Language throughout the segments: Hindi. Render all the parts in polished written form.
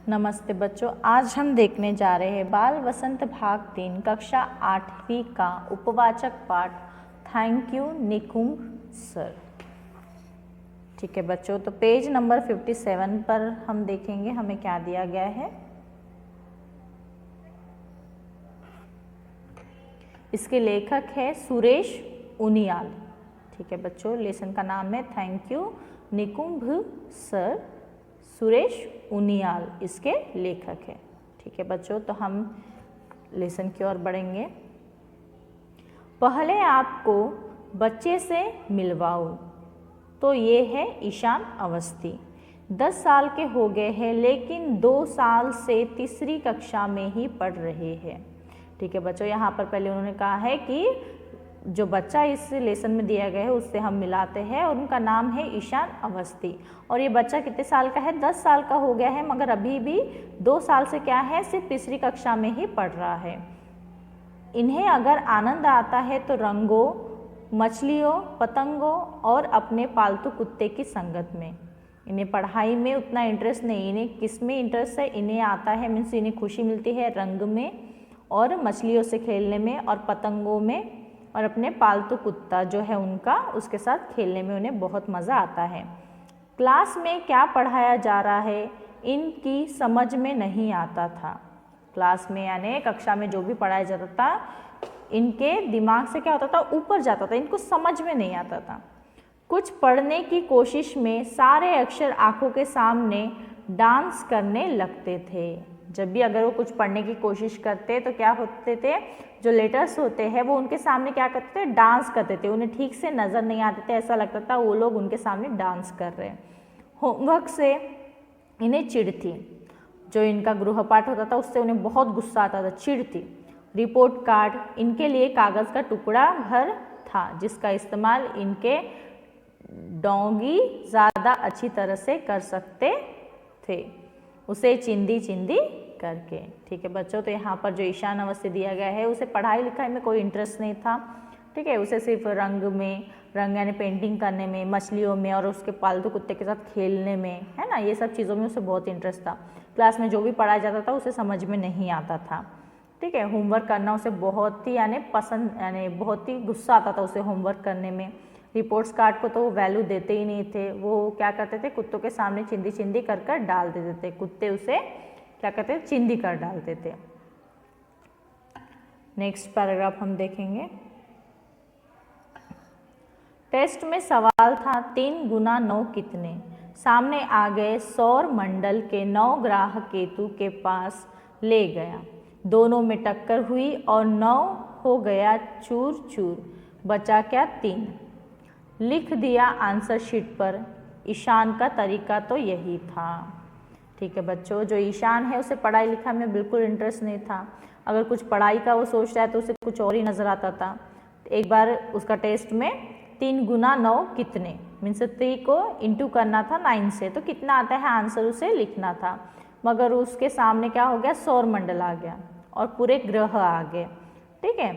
नमस्ते बच्चों, आज हम देखने जा रहे हैं बाल वसंत भाग 3 कक्षा 8वीं का उपवाचक पाठ थैंक यू निकुंभ सर। ठीक है बच्चों, तो पेज नंबर 57 पर हम देखेंगे हमें क्या दिया गया है। इसके लेखक है सुरेश उनियाल। ठीक है बच्चों, लेसन का नाम है thank you Nikumbh sir. Suresh Uniyal इसके लेखक है। ठीक है बच्चों, तो हम लेसन की ओर बढ़ेंगे। पहले आपको बच्चे से मिलवाऊं तो ये है ईशान अवस्थी। 10 साल के हो गए हैं लेकिन 2 साल से तीसरी कक्षा में ही पढ़ रहे हैं। ठीक है बच्चों, यहाँ पर पहले उन्होंने कहा है कि जो बच्चा इस लेसन में दिया गया है उससे हम मिलाते हैं और उनका नाम है ईशान अवस्थी। और ये बच्चा कितने साल का है? 10 साल का हो गया है, मगर अभी भी 2 साल से क्या है, सिर्फ तीसरी कक्षा में ही पढ़ रहा है। इन्हें अगर आनंद आता है तो रंगों, मछलियों, पतंगों और अपने पालतू कुत्ते की संगत में। इन्हें पढ़ाई में उतना इंटरेस्ट नहीं, इन्हें किस में इंटरेस्ट है? इन्हें आता है मीन्स इन्हें खुशी मिलती है रंग में और मछलियों से खेलने में और पतंगों में, और अपने पालतू कुत्ता जो है उनका उसके साथ खेलने में उन्हें बहुत मज़ा आता है। क्लास में क्या पढ़ाया जा रहा है इनकी समझ में नहीं आता था। क्लास में यानी कक्षा में जो भी पढ़ाया जाता था इनके दिमाग से क्या होता था, ऊपर जाता था, इनको समझ में नहीं आता था। कुछ पढ़ने की कोशिश में सारे अक्षर आंखों के सामने डांस करने लगते थे। जब भी अगर वो कुछ पढ़ने की कोशिश करते तो क्या होते थे, जो लेटर्स होते हैं वो उनके सामने क्या करते थे, डांस करते थे। उन्हें ठीक से नज़र नहीं आते थे, ऐसा लगता था वो लोग उनके सामने डांस कर रहे हैं। होमवर्क से इन्हें चिढ़ थी, जो इनका गृहपाठ होता था उससे उन्हें बहुत गुस्सा आता था, चिढ़ थी। रिपोर्ट कार्ड इनके लिए कागज़ का टुकड़ा भर था जिसका इस्तेमाल इनके डोंगी ज़्यादा अच्छी तरह से कर सकते थे, उसे चिंदी चिंदी करके। ठीक है बच्चों, तो यहाँ पर जो ईशान अवस्थी दिया गया है उसे पढ़ाई लिखाई में कोई इंटरेस्ट नहीं था। ठीक है, उसे सिर्फ रंग यानी पेंटिंग करने में, मछलियों में और उसके पालतू कुत्ते के साथ खेलने में, है ना, ये सब चीज़ों में उसे बहुत इंटरेस्ट था। क्लास में जो भी पढ़ाया जाता था उसे समझ में नहीं आता था। ठीक है, होमवर्क करना उसे बहुत ही यानी पसंद, यानी बहुत ही गुस्सा आता था उसे होमवर्क करने में। रिपोर्ट्स कार्ड को तो वो वैल्यू देते ही नहीं थे, वो क्या करते थे, कुत्तों के सामने चिंदी चिंदी कर कर डाल देते थे। कुत्ते उसे क्या करते थे, चिंदी कर डालते थे। नेक्स्ट पैराग्राफ हम देखेंगे। टेस्ट में सवाल था 3 गुना 9 कितने। सामने आ गए सौर मंडल के 9 ग्रह केतु के पास ले गया। दोनों में टक्कर हुई और 9 हो गया चूर चूर, बचा क्या 3। लिख दिया आंसर शीट पर। ईशान का तरीका तो यही था। ठीक है बच्चों, जो ईशान है उसे पढ़ाई लिखाई में बिल्कुल इंटरेस्ट नहीं था। अगर कुछ पढ़ाई का वो सोच रहा है तो उसे कुछ और ही नज़र आता था। एक बार उसका टेस्ट में 3 गुना 9 कितने मीन्स 3 को इंटू करना था 9 से, तो कितना आता है आंसर उसे लिखना था। मगर उसके सामने क्या हो गया, सौर मंडल आ गया और पूरे ग्रह आ गए। ठीक है,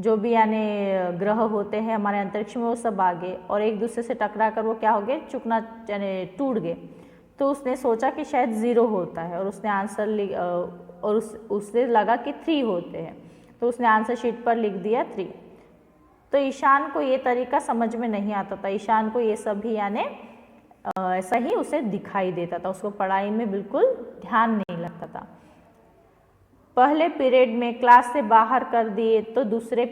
जो भी यानी ग्रह होते हैं हमारे अंतरिक्ष में वो सब आ गए और एक दूसरे से टकरा कर वो क्या हो गए, चुकना यानी टूट गए। तो उसने सोचा कि शायद 0 होता है और उसने आंसर और उससे लगा कि 3 होते हैं, तो उसने आंसर शीट पर लिख दिया 3। तो ईशान को ये तरीका समझ में नहीं आता था। ईशान को ये सब भी यानी ऐसा ही उसे दिखाई देता था, उसको पढ़ाई में बिल्कुल ध्यान नहीं लगता था। पहले पीरियड में क्लास से बाहर कर दिए तो दूसरे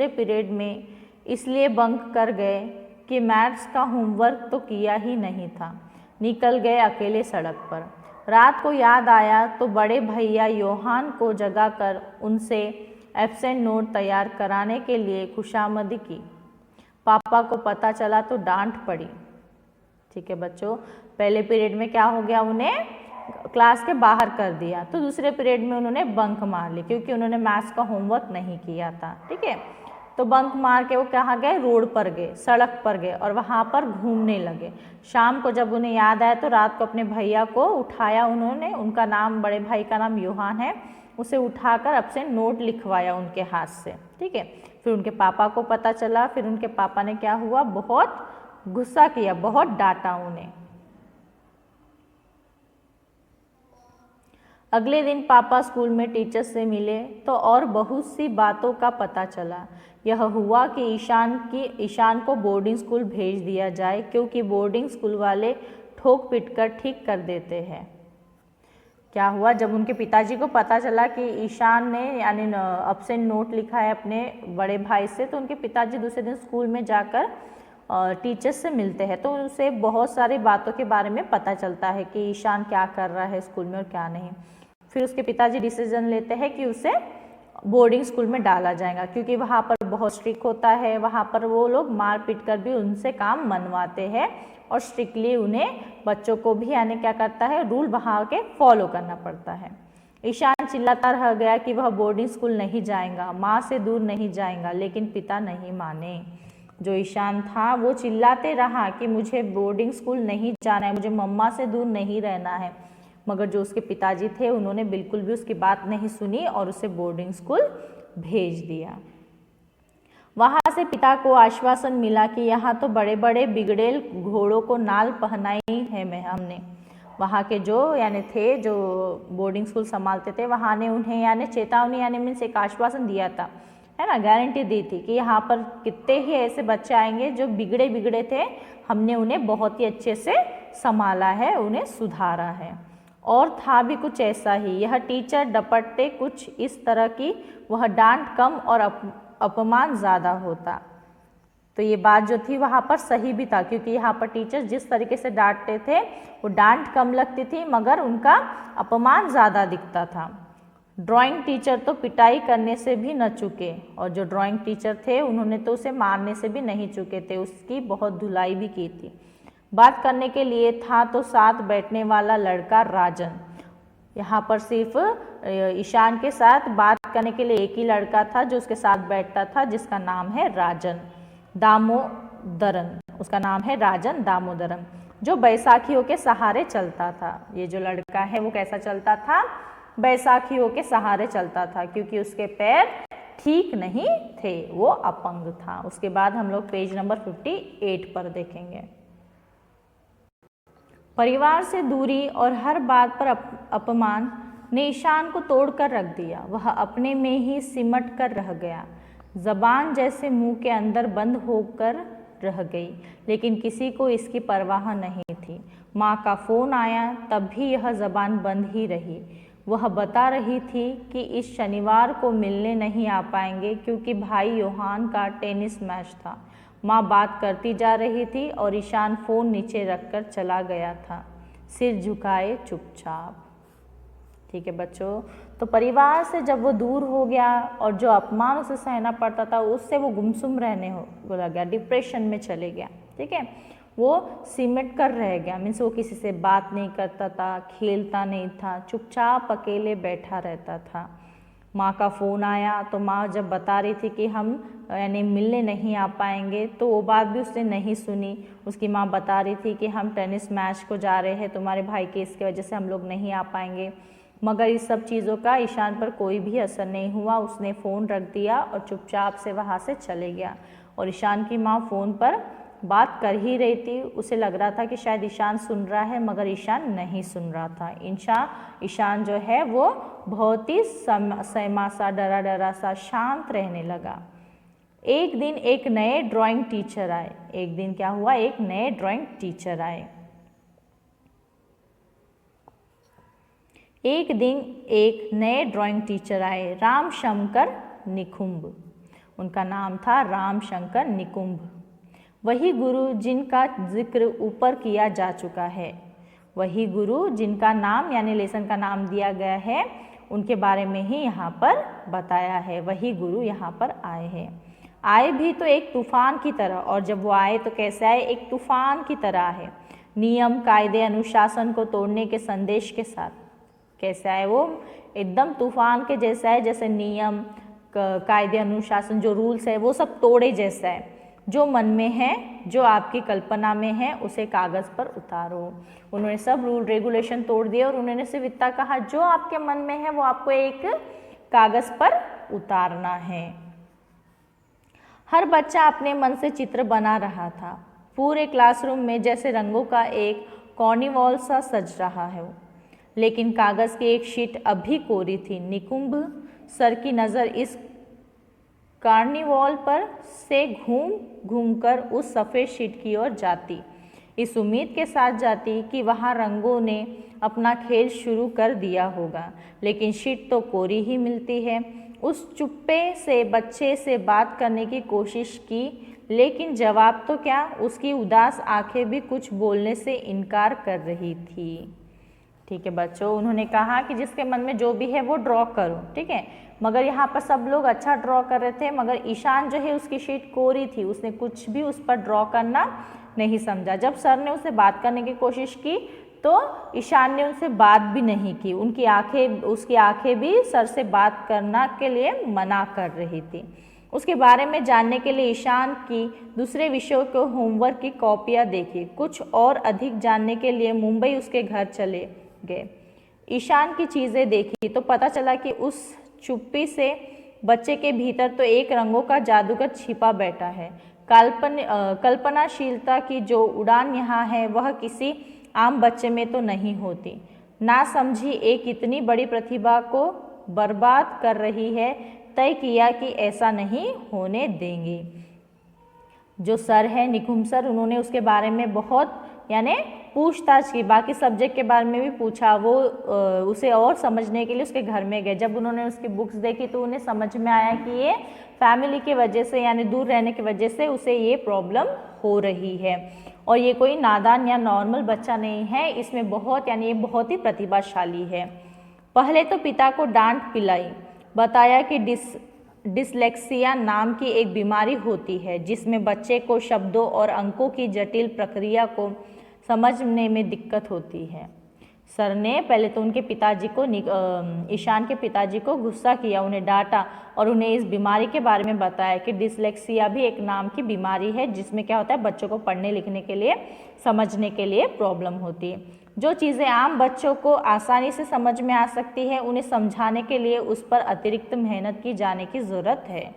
पीरियड में इसलिए बंक कर गए कि मैथ्स का होमवर्क तो किया ही नहीं था। निकल गए अकेले सड़क पर। रात को याद आया तो बड़े भैया योहान को जगाकर उनसे एब्सेंट नोट तैयार कराने के लिए खुशामदी की। पापा को पता चला तो डांट पड़ी। ठीक है बच्चों, पहले पीरियड में क्या हो गया, उन्हें क्लास के बाहर कर दिया, तो दूसरे पीरियड में उन्होंने बंक मार ली क्योंकि उन्होंने मैथ्स का होमवर्क नहीं किया था। ठीक है, तो बंक मार के वो कहाँ गए, रोड पर गए, सड़क पर गए और वहाँ पर घूमने लगे। शाम को जब उन्हें याद आया तो रात को अपने भैया को उठाया उन्होंने, उनका नाम, बड़े भाई का नाम योहान है, उसे उठाकर एब्सेंट नोट लिखवाया उनके हाथ से। ठीक है, फिर उनके पापा को पता चला, फिर उनके पापा ने क्या हुआ, बहुत गुस्सा किया, बहुत डांटा उन्हें। अगले दिन पापा स्कूल में टीचर से मिले तो और बहुत सी बातों का पता चला। यह हुआ कि ईशान को बोर्डिंग स्कूल भेज दिया जाए, क्योंकि बोर्डिंग स्कूल वाले ठोक पीट कर ठीक कर देते हैं। क्या हुआ, जब उनके पिताजी को पता चला कि ईशान ने यानी एब्सेंट नोट लिखा है अपने बड़े भाई से, तो उनके पिताजी दूसरे दिन स्कूल में जाकर टीचर्स से मिलते हैं, तो उसे बहुत सारी बातों के बारे में पता चलता है कि ईशान क्या कर रहा है स्कूल में और क्या नहीं। फिर उसके पिताजी डिसीजन लेते हैं कि उसे बोर्डिंग स्कूल में डाला जाएगा, क्योंकि वहाँ पर बहुत स्ट्रिक्ट होता है, वहाँ पर वो लोग मार पीट कर भी उनसे काम मनवाते हैं और स्ट्रिक्टली उन्हें बच्चों को भी यानी क्या करता है, रूल वहाँ के फॉलो करना पड़ता है। ईशान चिल्लाता रह गया कि वह बोर्डिंग स्कूल नहीं जाएगा, माँ से दूर नहीं जाएगा, लेकिन पिता नहीं माने। जो ईशान था वो चिल्लाते रहा कि मुझे बोर्डिंग स्कूल नहीं जाना है, मुझे मम्मा से दूर नहीं रहना है, मगर जो उसके पिताजी थे उन्होंने बिल्कुल भी उसकी बात नहीं सुनी और उसे बोर्डिंग स्कूल भेज दिया। वहाँ से पिता को आश्वासन मिला कि यहाँ तो बड़े बड़े बिगड़ेल घोड़ों को नाल पहनाई है हमने। वहाँ के जो यानी थे, जो बोर्डिंग स्कूल संभालते थे, वहाँ ने उन्हें यानी चेतावनी यानी मीन्स एक आश्वासन दिया था, है ना, गारंटी दी थी कि यहाँ पर कितने ही ऐसे बच्चे आएंगे जो बिगड़े थे, हमने उन्हें बहुत ही अच्छे से संभाला है, उन्हें सुधारा है। और था भी कुछ ऐसा ही, यह टीचर डपटते कुछ इस तरह की, वह डांट कम और अपमान ज़्यादा होता। तो ये बात जो थी वहाँ पर सही भी था, क्योंकि यहाँ पर टीचर जिस तरीके से डांटते थे वो डांट कम लगती थी मगर उनका अपमान ज़्यादा दिखता था। ड्राइंग टीचर तो पिटाई करने से भी न चुके, और जो ड्राइंग टीचर थे उन्होंने तो उसे मारने से भी नहीं चुके थे, उसकी बहुत धुलाई भी की थी। बात करने के लिए था तो साथ बैठने वाला लड़का राजन। यहाँ पर सिर्फ ईशान के साथ बात करने के लिए एक ही लड़का था जो उसके साथ बैठता था, जिसका नाम है राजन दामोदरन। उसका नाम है राजन दामोदरन, जो बैसाखियों के सहारे चलता था। ये जो लड़का है वो कैसा चलता था, बैसाखियों के सहारे चलता था, क्योंकि उसके पैर ठीक नहीं थे, वो अपंग था। उसके बाद हम लोग पेज नंबर 58 पर देखेंगे। परिवार से दूरी और हर बात पर अपमान ने ईशान को तोड़कर रख दिया। वह अपने में ही सिमट कर रह गया, जबान जैसे मुंह के अंदर बंद होकर रह गई, लेकिन किसी को इसकी परवाह नहीं थी। माँ का फ़ोन आया तब भी यह जबान बंद ही रही। वह बता रही थी कि इस शनिवार को मिलने नहीं आ पाएंगे क्योंकि भाई योहान का टेनिस मैच था। माँ बात करती जा रही थी और ईशान फ़ोन नीचे रखकर चला गया था, सिर झुकाए चुपचाप। ठीक है बच्चों, तो परिवार से जब वो दूर हो गया और जो अपमान उसे सहना पड़ता था उससे वो गुमसुम रहने हो लग गया, डिप्रेशन में चले गया। ठीक है, वो सिमट कर रह गया, मीन्स वो किसी से बात नहीं करता था, खेलता नहीं था, चुपचाप अकेले बैठा रहता था। माँ का फ़ोन आया तो माँ जब बता रही थी कि हम यानी मिलने नहीं आ पाएंगे, तो वो बात भी उसने नहीं सुनी। उसकी माँ बता रही थी कि हम टेनिस मैच को जा रहे हैं, तुम्हारे भाई के इसकी वजह से हम लोग नहीं आ पाएंगे, मगर इस सब चीज़ों का ईशान पर कोई भी असर नहीं हुआ। उसने फ़ोन रख दिया और चुपचाप से वहाँ से चले गया। और ईशान की माँ फ़ोन पर बात कर ही रही थी, उसे लग रहा था कि शायद ईशान सुन रहा है, मगर ईशान नहीं सुन रहा था। ईशान जो है वो बहुत ही सहमा सा, डरा डरा सा, शांत रहने लगा। एक दिन एक नए ड्राइंग टीचर आए। एक दिन क्या हुआ, एक नए ड्राइंग टीचर आए। एक दिन एक नए ड्राइंग टीचर आए, रामशंकर निकुंभ। उनका नाम था रामशंकर निकुंभ। वही गुरु जिनका जिक्र ऊपर किया जा चुका है, वही गुरु जिनका नाम यानी लेसन का नाम दिया गया है, उनके बारे में ही यहाँ पर बताया है। वही गुरु यहाँ पर आए हैं। आए भी तो एक तूफान की तरह, और जब वो आए तो कैसे आए, एक तूफान की तरह आए, नियम कायदे अनुशासन को तोड़ने के संदेश के साथ। कैसे आए वो, एकदम तूफान के जैसा है, जैसे नियम कायदे अनुशासन जो रूल्स है वो सब तोड़े जैसा है। जो मन में है, जो आपकी कल्पना में है, उसे कागज़ पर उतारो। उन्होंने सब रूल रेगुलेशन तोड़ दिए और उन्होंने सिर्फ इतना कहा, जो आपके मन में है वो आपको एक कागज़ पर उतारना है। हर बच्चा अपने मन से चित्र बना रहा था। पूरे क्लासरूम में जैसे रंगों का एक कार्निवल सा सज रहा है, लेकिन कागज़ की एक शीट अभी कोरी थी। निकुंभ सर की नज़र इस कार्निवल पर से घूम घूमकर उस सफ़ेद शीट की ओर जाती, इस उम्मीद के साथ जाती कि वहाँ रंगों ने अपना खेल शुरू कर दिया होगा, लेकिन शीट तो कोरी ही मिलती है। उस चुप्पे से बच्चे से बात करने की कोशिश की, लेकिन जवाब तो क्या, उसकी उदास आंखें भी कुछ बोलने से इनकार कर रही थी। ठीक है बच्चों, उन्होंने कहा कि जिसके मन में जो भी है वो ड्रॉ करो, ठीक है। मगर यहाँ पर सब लोग अच्छा ड्रॉ कर रहे थे, मगर ईशान जो है उसकी शीट कोरी थी, उसने कुछ भी उस पर ड्रॉ करना नहीं समझा। जब सर ने उससे बात करने की कोशिश की तो ईशान ने उनसे बात भी नहीं की। उसकी आंखें भी सर से बात करना के लिए मना कर रही थी। उसके बारे में जानने के लिए ईशान की दूसरे विषयों को होमवर्क की कॉपियाँ देखी। कुछ और अधिक जानने के लिए मुंबई उसके घर चले गए। ईशान की चीज़ें देखी तो पता चला कि उस चुप्पी से बच्चे के भीतर तो एक रंगों का जादूगर छिपा बैठा है। कल्पनाशीलता की जो उड़ान यहाँ है वह किसी आम बच्चे में तो नहीं होती। ना समझी एक इतनी बड़ी प्रतिभा को बर्बाद कर रही है। तय किया कि ऐसा नहीं होने देंगे। जो सर है निकुंभ सर, उन्होंने उसके बारे में बहुत यानी पूछताछ की, बाकी सब्जेक्ट के बारे में भी पूछा। वो उसे और समझने के लिए उसके घर में गए। जब उन्होंने उसकी बुक्स देखी तो उन्हें समझ में आया कि ये फैमिली की वजह से यानी दूर रहने की वजह से उसे ये प्रॉब्लम हो रही है, और ये कोई नादान या नॉर्मल बच्चा नहीं है, इसमें बहुत यानी ये बहुत ही प्रतिभाशाली है। पहले तो पिता को डांट पिलाई, बताया कि डिसलेक्सिया नाम की एक बीमारी होती है जिसमें बच्चे को शब्दों और अंकों की जटिल प्रक्रिया को समझने में दिक्कत होती है। सर ने पहले तो उनके पिताजी को ईशान के पिताजी को गुस्सा किया, उन्हें डांटा और उन्हें इस बीमारी के बारे में बताया कि डिसलेक्सिया भी एक नाम की बीमारी है जिसमें क्या होता है, बच्चों को पढ़ने लिखने के लिए समझने के लिए प्रॉब्लम होती है। जो चीज़ें आम बच्चों को आसानी से समझ में आ सकती है उन्हें समझाने के लिए उस पर अतिरिक्त मेहनत की जाने की ज़रूरत है।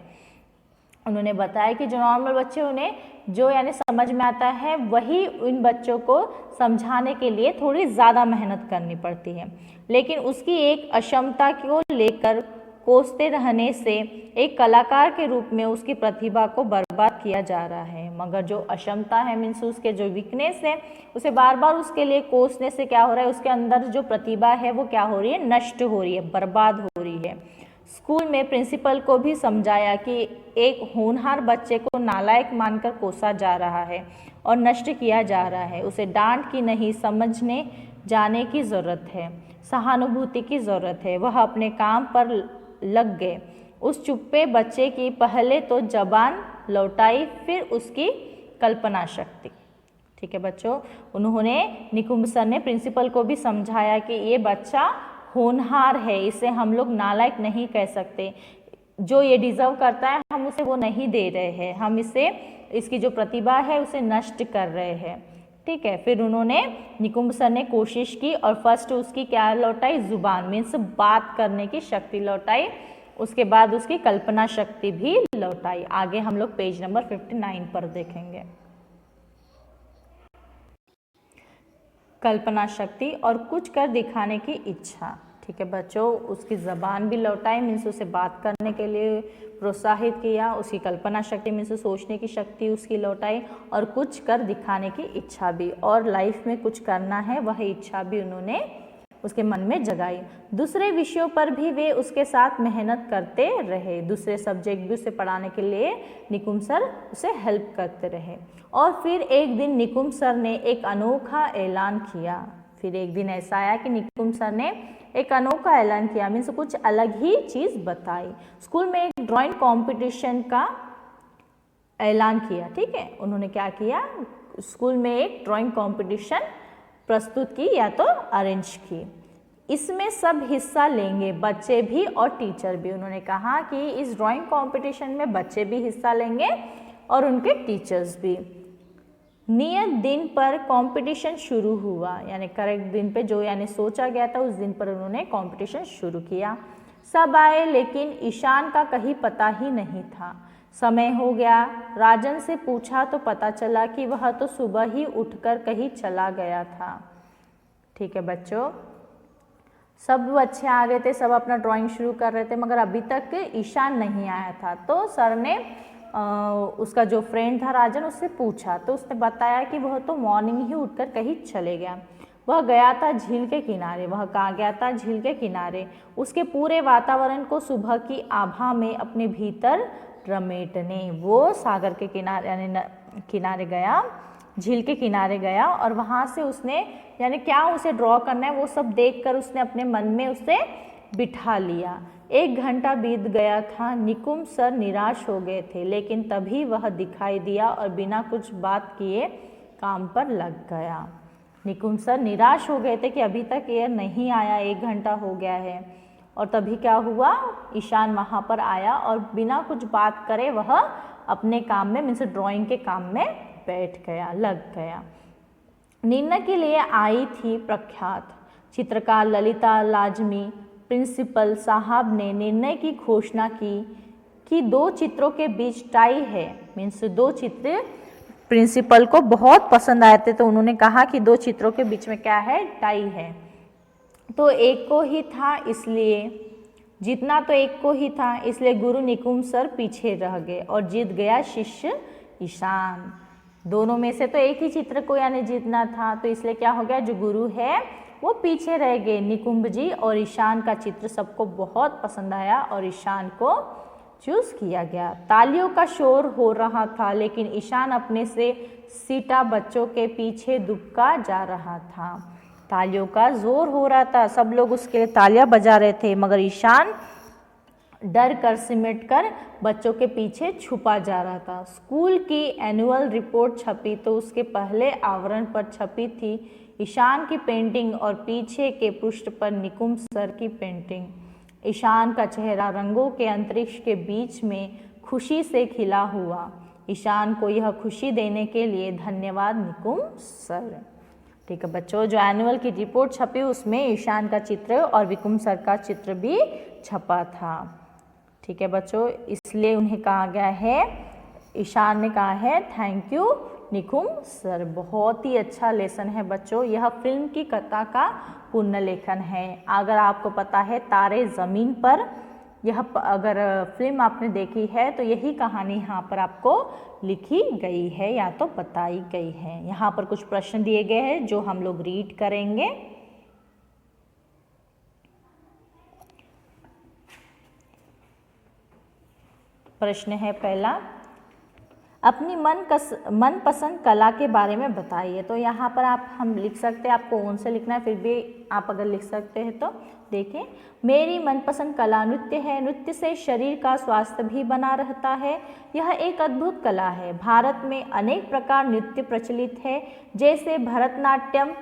उन्होंने बताया कि जो नॉर्मल बच्चे उन्हें जो यानी समझ में आता है वही इन बच्चों को समझाने के लिए थोड़ी ज़्यादा मेहनत करनी पड़ती है, लेकिन उसकी एक अक्षमता को लेकर कोसते रहने से एक कलाकार के रूप में उसकी प्रतिभा को बर्बाद किया जा रहा है। मगर जो अक्षमता है मीन्स उसके जो वीकनेस है उसे बार बार उसके लिए कोसने से क्या हो रहा है, उसके अंदर जो प्रतिभा है वो क्या हो रही है, नष्ट हो रही है, बर्बाद हो रही है। स्कूल में प्रिंसिपल को भी समझाया कि एक होनहार बच्चे को नालायक मानकर कोसा जा रहा है और नष्ट किया जा रहा है। उसे डांट की नहीं, समझने जाने की ज़रूरत है, सहानुभूति की ज़रूरत है। वह अपने काम पर लग गए। उस चुप्पे बच्चे की पहले तो जबान लौटाई, फिर उसकी कल्पना शक्ति। ठीक है बच्चों, उन्होंने निकुंभ सर ने प्रिंसिपल को भी समझाया कि ये बच्चा होनहार है, इसे हम लोग नालायक नहीं कह सकते, जो ये डिज़र्व करता है हम उसे वो नहीं दे रहे हैं, हम इसे इसकी जो प्रतिभा है उसे नष्ट कर रहे हैं। ठीक है, फिर उन्होंने निकुंभ सर ने कोशिश की और फर्स्ट उसकी क्या लौटाई, जुबान मीन्स बात करने की शक्ति लौटाई, उसके बाद उसकी कल्पना शक्ति भी लौटाई। आगे हम लोग पेज नंबर 59 पर देखेंगे। कल्पना शक्ति और कुछ कर दिखाने की इच्छा। ठीक है बच्चों, उसकी ज़बान भी लौटाई मीन्स उसे बात करने के लिए प्रोत्साहित किया, उसकी कल्पना शक्ति मीन्स सोचने की शक्ति उसकी लौटाई, और कुछ कर दिखाने की इच्छा भी, और लाइफ में कुछ करना है वह इच्छा भी उन्होंने उसके मन में जगाई। दूसरे विषयों पर भी वे उसके साथ मेहनत करते रहे, दूसरे सब्जेक्ट भी उसे पढ़ाने के लिए निकुंभ सर उसे हेल्प करते रहे। और फिर एक दिन निकुंभ सर ने एक अनोखा ऐलान किया। फिर एक दिन ऐसा आया कि निकुंभ सर ने एक अनोखा ऐलान किया, मीन्स कुछ अलग ही चीज़ बताई। स्कूल में एक ड्राइंग कंपटीशन का ऐलान किया। ठीक है, उन्होंने क्या किया, स्कूल में एक ड्राइंग कंपटीशन प्रस्तुत की या तो अरेंज की। इसमें सब हिस्सा लेंगे, बच्चे भी और टीचर भी। उन्होंने कहा कि इस ड्राइंग कंपटीशन में बच्चे भी हिस्सा लेंगे और उनके टीचर्स भी। नियत दिन पर कंपटीशन शुरू हुआ, यानी करेक्ट दिन पे जो यानी सोचा गया था उस दिन पर उन्होंने कंपटीशन शुरू किया। सब आए लेकिन ईशान का कहीं पता ही नहीं था। समय हो गया। राजन से पूछा तो पता चला कि वह तो सुबह ही उठकर कहीं चला गया था। ठीक है बच्चों, सब बच्चे आ गए थे, सब अपना ड्राइंग शुरू कर रहे थे, मगर अभी तक ईशान नहीं आया था। तो सर ने उसका जो फ्रेंड था राजन, उससे पूछा तो उसने बताया कि वह तो मॉर्निंग ही उठकर कहीं चले गया। वह गया था झील के किनारे। वह कहाँ गया था? झील के किनारे। उसके पूरे वातावरण को सुबह की आभा में अपने भीतर रमेटने वो सागर के किनारे यानी किनारे गया, झील के किनारे गया और वहाँ से उसने यानी क्या उसे ड्रॉ करना है वो सब देखकर उसने अपने मन में उसे बिठा लिया। 1 घंटा बीत गया था। निकुंभ सर निराश हो गए थे, लेकिन तभी वह दिखाई दिया और बिना कुछ बात किए काम पर लग गया। निकुंभ सर निराश हो गए थे कि अभी तक ये नहीं आया, 1 घंटा हो गया है, और तभी क्या हुआ, ईशान वहाँ पर आया और बिना कुछ बात करे वह अपने काम में मीन्स ड्राइंग के काम में बैठ गया, लग गया। निर्णय के लिए आई थी प्रख्यात चित्रकार ललिता लाजमी। प्रिंसिपल साहब ने निर्णय की घोषणा की कि 2 चित्रों के बीच टाई है। मीन्स 2 चित्र प्रिंसिपल को बहुत पसंद आए थे, तो उन्होंने कहा कि 2 चित्रों के बीच में क्या है? टाई है। तो एक को ही था, इसलिए जीतना तो एक को ही था, इसलिए गुरु निकुंभ सर पीछे रह गए और जीत गया शिष्य ईशान। दोनों में से तो एक ही चित्र को यानी जीतना था, तो इसलिए क्या हो गया, जो गुरु है वो पीछे रह गए। निकुंभ जी और ईशान का चित्र सबको बहुत पसंद आया और ईशान को चूज किया गया। तालियों का शोर हो रहा था, लेकिन ईशान अपने से सीटा बच्चों के पीछे दुबका जा रहा था। तालियों का जोर हो रहा था, सब लोग उसके लिए तालियां बजा रहे थे, मगर ईशान डर कर सिमट कर बच्चों के पीछे छुपा जा रहा था। स्कूल की एनुअल रिपोर्ट छपी तो उसके पहले आवरण पर छपी थी ईशान की पेंटिंग और पीछे के पृष्ठ पर निकुंभ सर की पेंटिंग। ईशान का चेहरा रंगों के अंतरिक्ष के बीच में खुशी से खिला हुआ। ईशान को यह खुशी देने के लिए धन्यवाद निकुंभ सर। ठीक है बच्चों, जो एनुअल की रिपोर्ट छपी उसमें ईशान का चित्र और निकुंभ सर का चित्र भी छपा था। ठीक है बच्चों, इसलिए उन्हें कहा गया है, ईशान ने कहा है थैंक यू निकुंभ सर। बहुत ही अच्छा लेसन है बच्चों, यह फिल्म की कथा का पुनर्लेखन है। अगर आपको पता है तारे ज़मीन पर, यह अगर फिल्म आपने देखी है तो यही कहानी यहाँ पर आपको लिखी गई है या तो बताई गई है। यहाँ पर कुछ प्रश्न दिए गए हैं जो हम लोग रीड करेंगे। प्रश्न है पहला, अपनी मनपसंद कला के बारे में बताइए। तो यहाँ पर हम लिख सकते हैं, आपको कौन से लिखना है, फिर भी आप अगर लिख सकते हैं तो देखिए। मेरी मनपसंद कला नृत्य है। नृत्य से शरीर का स्वास्थ्य भी बना रहता है। यह एक अद्भुत कला है। भारत में अनेक प्रकार नृत्य प्रचलित है, जैसे भरतनाट्यम,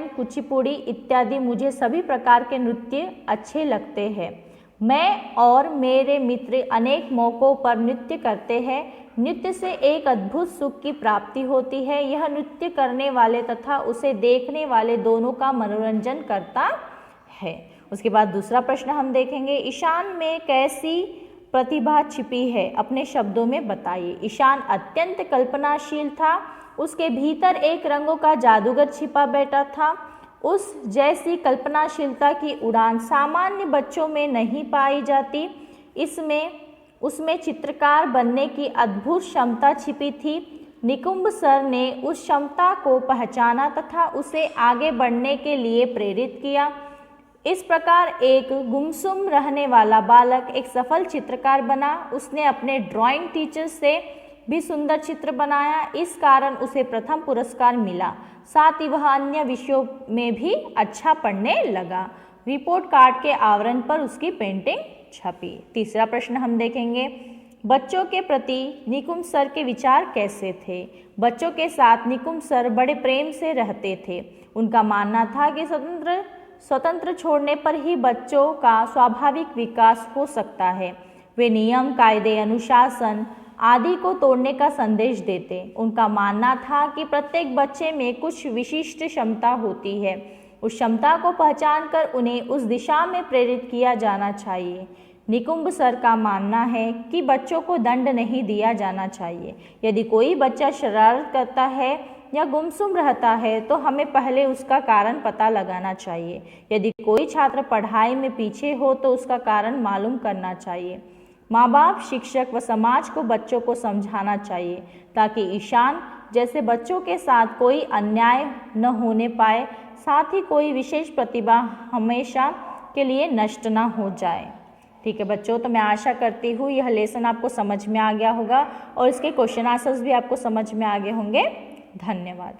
कुचिपुड़ी इत्यादि। मुझे सभी प्रकार के नृत्य अच्छे लगते हैं। मैं और मेरे मित्र अनेक मौक़ों पर नृत्य करते हैं। नृत्य से एक अद्भुत सुख की प्राप्ति होती है। यह नृत्य करने वाले तथा उसे देखने वाले दोनों का मनोरंजन करता है। उसके बाद दूसरा प्रश्न हम देखेंगे, ईशान में कैसी प्रतिभा छिपी है, अपने शब्दों में बताइए। ईशान अत्यंत कल्पनाशील था। उसके भीतर एक रंगों का जादूगर छिपा बैठा था। उस जैसी कल्पनाशीलता की उड़ान सामान्य बच्चों में नहीं पाई जाती। उसमें चित्रकार बनने की अद्भुत क्षमता छिपी थी। निकुंभ सर ने उस क्षमता को पहचाना तथा उसे आगे बढ़ने के लिए प्रेरित किया। इस प्रकार एक गुमसुम रहने वाला बालक एक सफल चित्रकार बना। उसने अपने ड्राइंग टीचर से भी सुंदर चित्र बनाया, इस कारण उसे प्रथम पुरस्कार मिला। साथ ही वह अन्य विषयों में भी अच्छा पढ़ने लगा। रिपोर्ट कार्ड के आवरण पर उसकी पेंटिंग छपी। तीसरा प्रश्न हम देखेंगे, बच्चों के प्रति निकुंभ सर के विचार कैसे थे। बच्चों के साथ निकुंभ सर बड़े प्रेम से रहते थे। उनका मानना था कि स्वतंत्र छोड़ने पर ही बच्चों का स्वाभाविक विकास हो सकता है। वे नियम, कायदे, अनुशासन आदि को तोड़ने का संदेश देते। उनका मानना था कि प्रत्येक बच्चे में कुछ विशिष्ट क्षमता होती है। उस क्षमता को पहचान कर उन्हें उस दिशा में प्रेरित किया जाना चाहिए। निकुंभ सर का मानना है कि बच्चों को दंड नहीं दिया जाना चाहिए। यदि कोई बच्चा शरारत करता है या गुमसुम रहता है तो हमें पहले उसका कारण पता लगाना चाहिए। यदि कोई छात्र पढ़ाई में पीछे हो तो उसका कारण मालूम करना चाहिए। माँ बाप, शिक्षक व समाज को बच्चों को समझाना चाहिए ताकि ईशान जैसे बच्चों के साथ कोई अन्याय न होने पाए, साथ ही कोई विशेष प्रतिभा हमेशा के लिए नष्ट न हो जाए। ठीक है बच्चों, तो मैं आशा करती हूँ यह लेसन आपको समझ में आ गया होगा और इसके क्वेश्चन आंसर्स भी आपको समझ में आ गए होंगे। धन्यवाद।